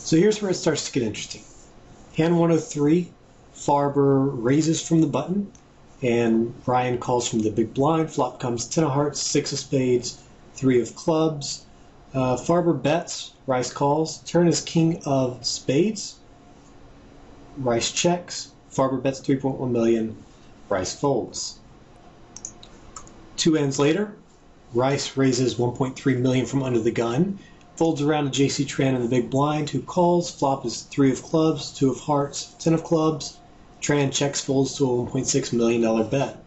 So here's where it starts to get interesting. Hand 103, Farber raises from the button, and Ryan calls from the big blind. Flop comes 10 of hearts, 6 of spades, 3 of clubs. Farber bets, Riess calls. Turn is king of spades. Riess checks. Farber bets 3.1 million. Riess folds. 2 hands later, Riess raises 1.3 million from under the gun. Folds around to J.C. Tran in the big blind, who calls. Flop is 3 of clubs, 2 of hearts, 10 of clubs. Tran checks, folds to a $1.6 million bet.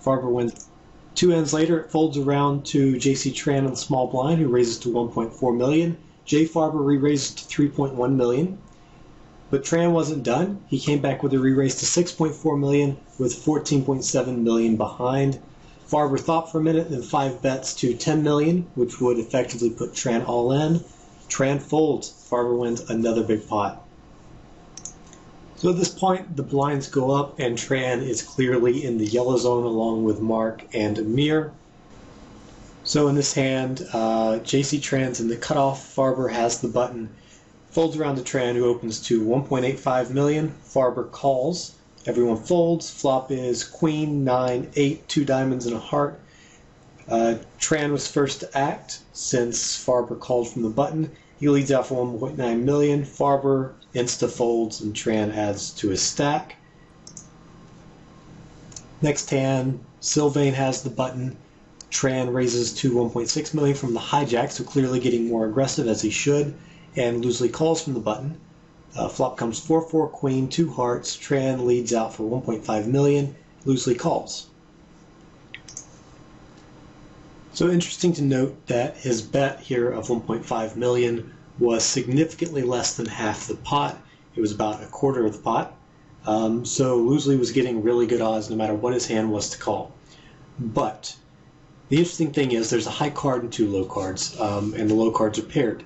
Farber wins. 2 hands later, it folds around to J.C. Tran in the small blind, who raises to 1.4 million. J. Farber re-raises to 3.1 million. But Tran wasn't done. He came back with a re-raise to 6.4 million, with 14.7 million behind. Farber thought for a minute, then 5 bets to 10 million, which would effectively put Tran all in. Tran folds. Farber wins another big pot. So at this point, the blinds go up, and Tran is clearly in the yellow zone along with Mark and Amir. So in this hand, J.C. Tran's in the cutoff. Farber has the button. Folds around to Tran, who opens to 1.85 million. Farber calls. Everyone folds. Flop is queen, 9, 8, 2 diamonds and a heart. Tran was first to act since Farber called from the button. He leads out for 1.9 million. Farber insta folds and Tran adds to his stack. Next hand, Sylvain has the button. Tran raises to 1.6 million from the hijack, so clearly getting more aggressive as he should, and loosely calls from the button. Flop comes 4-4 queen, 2 hearts. Tran leads out for 1.5 million, loosely calls. So interesting to note that his bet here of 1.5 million was significantly less than half the pot. It was about a quarter of the pot. So Loosely was getting really good odds no matter what his hand was to call. But the interesting thing is there's a high card and 2 low cards, and the low cards are paired.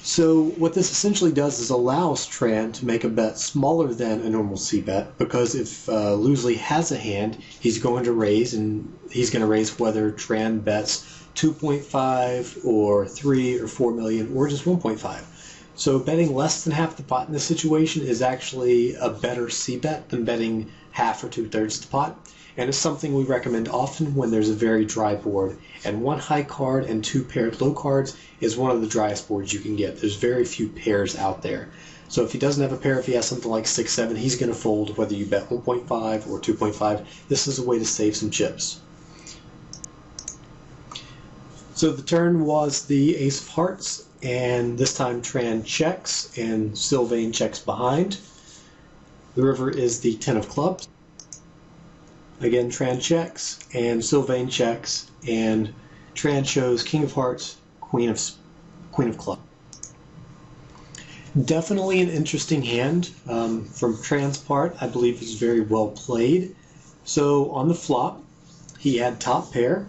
So what this essentially does is allows Tran to make a bet smaller than a normal C bet, because if Loosely has a hand, he's going to raise, and he's going to raise whether Tran bets 2.5 or 3 or 4 million or just 1.5. So betting less than half the pot in this situation is actually a better C bet than betting half or 2/3 the pot. And it's something we recommend often when there's a very dry board. And 1 high card and 2 paired low cards is one of the driest boards you can get. There's very few pairs out there. So if he doesn't have a pair, if he has something like 6-7, he's going to fold whether you bet 1.5 or 2.5. This is a way to save some chips. So the turn was the ace of hearts, and this time Tran checks and Sylvain checks behind. The river is the 10 of clubs. Again, Tran checks, and Sylvain checks, and Tran shows king of hearts, queen of clubs. Definitely an interesting hand from Tran's part. I believe it's very well played. So on the flop, he had top pair,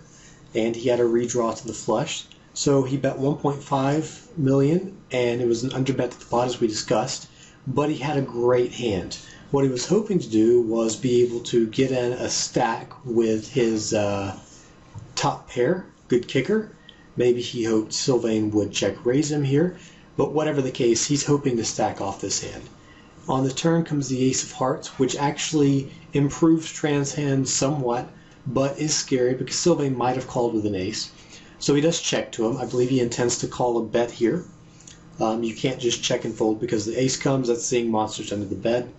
and he had a redraw to the flush. So he bet 1.5 million, and it was an underbet to the pot as we discussed, but he had a great hand. What he was hoping to do was be able to get in a stack with his top pair, good kicker. Maybe he hoped Sylvain would check raise him here, but whatever the case, he's hoping to stack off this hand. On the turn comes the ace of hearts, which actually improves Tran's hand somewhat, but is scary because Sylvain might have called with an ace. So he does check to him. I believe he intends to call a bet here. You can't just check and fold because the ace comes. That's seeing monsters under the bed.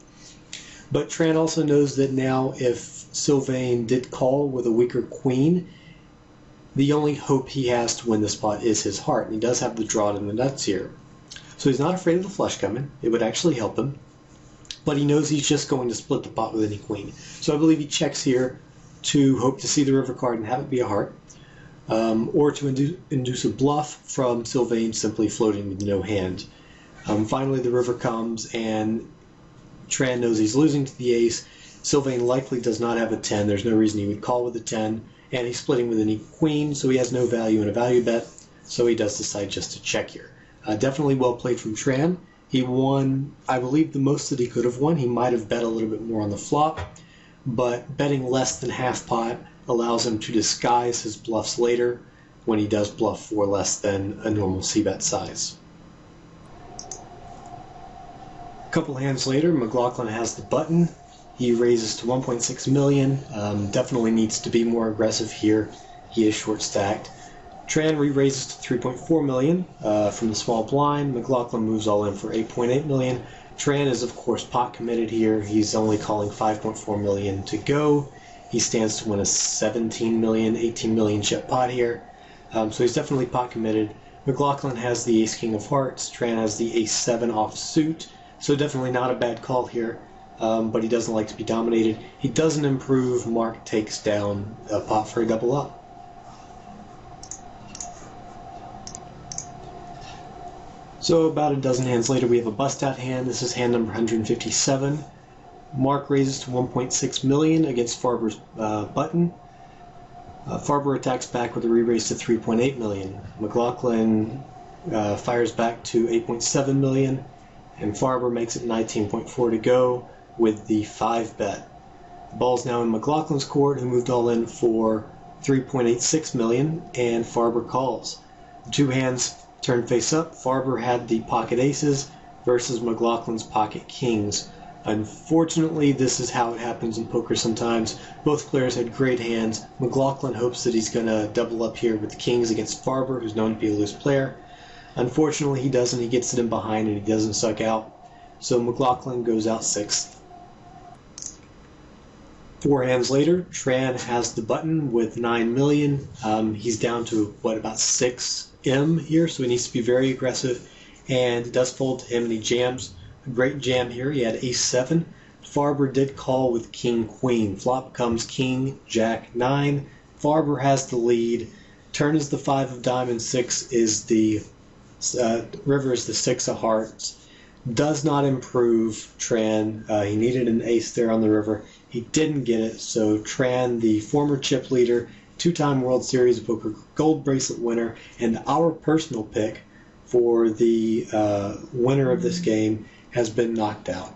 But Tran also knows that now if Sylvain did call with a weaker queen, the only hope he has to win this pot is his heart. And he does have the draw in the nuts here. So he's not afraid of the flush coming. It would actually help him. But he knows he's just going to split the pot with any queen. So I believe he checks here to hope to see the river card and have it be a heart. Or to induce a bluff from Sylvain simply floating with no hand. Finally the river comes, and Tran knows he's losing to the ace. Sylvain likely does not have a 10. There's no reason he would call with a 10. And he's splitting with any queen, so he has no value in a value bet. So he does decide just to check here. Definitely well played from Tran. He won, I believe, the most that he could have won. He might have bet a little bit more on the flop, but betting less than half pot allows him to disguise his bluffs later when he does bluff for less than a normal c-bet size. couple hands later, McLaughlin has the button. He raises to 1.6 million. Definitely needs to be more aggressive here. He is short stacked. Tran re-raises to 3.4 million from the small blind. McLaughlin moves all in for 8.8 million. Tran is of course pot committed here. He's only calling 5.4 million to go. He stands to win a 17 million, 18 million chip pot here. So he's definitely pot committed. McLaughlin has the ace king of hearts. Tran has the ace 7 off suit. So definitely not a bad call here. But he doesn't like to be dominated. He doesn't improve. Mark takes down a pot for a double up. So about a dozen hands later, we have a bust out hand. This is hand number 157. Mark raises to 1.6 million against Farber's button. Farber attacks back with a re-raise to 3.8 million. McLaughlin fires back to 8.7 million, and Farber makes it 19.4 to go with the 5 bet. The ball's now in McLaughlin's court, who moved all in for 3.86 million, and Farber calls. The two hands turn face up. Farber had the pocket aces versus McLaughlin's pocket kings. Unfortunately, this is how it happens in poker sometimes. Both players had great hands. McLaughlin hopes that he's going to double up here with the kings against Farber, who's known to be a loose player. Unfortunately, he doesn't. He gets it in behind and he doesn't suck out. So McLaughlin goes out 6th. 4 hands later, Tran has the button with 9 million. He's down to, about 6M here, so he needs to be very aggressive. And it does fold to him, and he jams. A great jam here. He had ace 7. Farber did call with king queen. Flop comes king jack 9. Farber has the lead. Turn is the 5 of diamonds. 6 is the river is the 6 of hearts. Does not improve Tran. He needed an ace there on the river. He didn't get it, so Tran, the former chip leader, 2-time World Series of Poker gold bracelet winner, and our personal pick for the winner of this game, has been knocked out.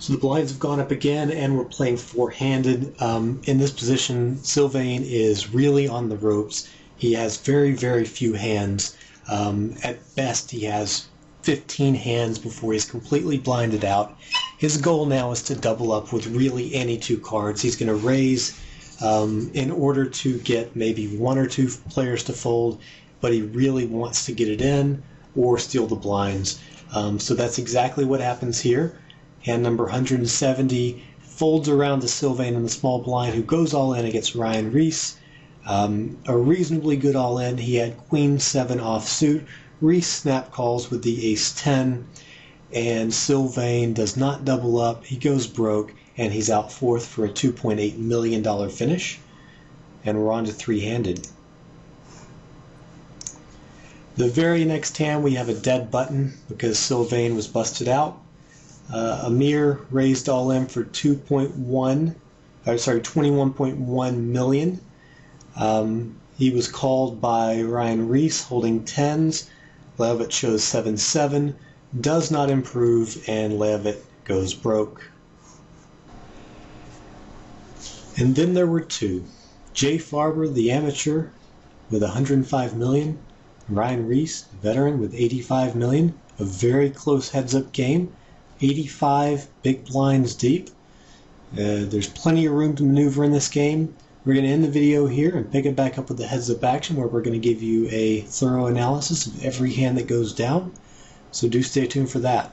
So the blinds have gone up again, and we're playing four-handed. In this position, Sylvain is really on the ropes. He has very, very few hands. At best, he has 15 hands before he's completely blinded out. His goal now is to double up with really any 2 cards. He's going to raise in order to get maybe 1 or 2 players to fold, but he really wants to get it in or steal the blinds. So that's exactly what happens here. Hand number 170 folds around to Sylvain in the small blind, who goes all in against Ryan Riess. A reasonably good all in. He had queen 7 off suit. Riess snap calls with the ace 10, and Sylvain does not double up. He goes broke, and he's out 4th for a $2.8 million finish. And we're on to 3-handed. The very next hand, we have a dead button because Sylvain was busted out. Amir raised all in for 21.1 million. He was called by Ryan Riess holding 10s. Leavitt shows 7-7, does not improve, and Leavitt goes broke. And then there were 2. Jay Farber, the amateur, with 105 million. Ryan Riess, veteran, with 85 million. A very close heads-up game. 85 big blinds deep. There's plenty of room to maneuver in this game. We're going to end the video here and pick it back up with the heads-up action, where we're going to give you a thorough analysis of every hand that goes down. So do stay tuned for that.